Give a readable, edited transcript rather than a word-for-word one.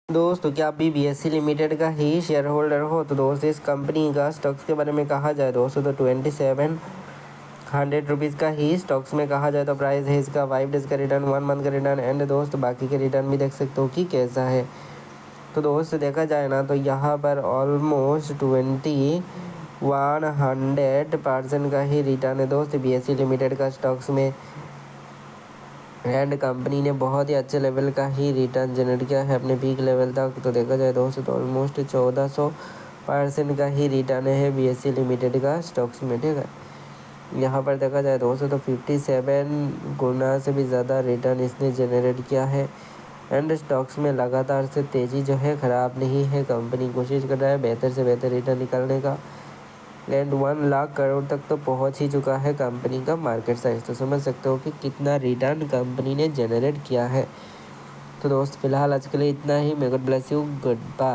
दोस्तों क्या आप भी बीएससी लिमिटेड का ही शेयर होल्डर हो? तो दोस्तों इस कंपनी का स्टॉक्स के बारे में कहा जाए दोस्तों तो 2700 रुपीज़ का ही स्टॉक्स में कहा जाए तो प्राइस है इसका 5 डेज़ का रिटर्न, 1 मंथ का रिटर्न एंड दोस्त बाकी के रिटर्न भी देख सकते हो कि कैसा है। तो दोस्त देखा जाए ना तो यहाँ पर ऑलमोस्ट 2100% का ही रिटर्न है दोस्त बीएससी लिमिटेड का स्टॉक्स में एंड कंपनी ने बहुत ही अच्छे लेवल का ही रिटर्न जनरेट किया है अपने पीक लेवल तक। तो देखा जाए दोस्तों तो ऑलमोस्ट 1400% का ही रिटर्न है बीएससी लिमिटेड का स्टॉक्स में, ठीक है। यहाँ पर देखा जाए दोस्तों तो 57 गुना से भी ज़्यादा रिटर्न इसने जनरेट किया है एंड स्टॉक्स में लगातार से तेज़ी जो है ख़राब नहीं है। कंपनी कोशिश कर रहा है बेहतर से बेहतर रिटर्न निकालने का एंड 1 लाख करोड़ तक तो पहुंच ही चुका है कंपनी का मार्केट साइज। तो समझ सकते हो कि कितना रिटर्न कंपनी ने जनरेट किया है। तो दोस्त फिलहाल आज के लिए इतना ही। May God bless you, good bye.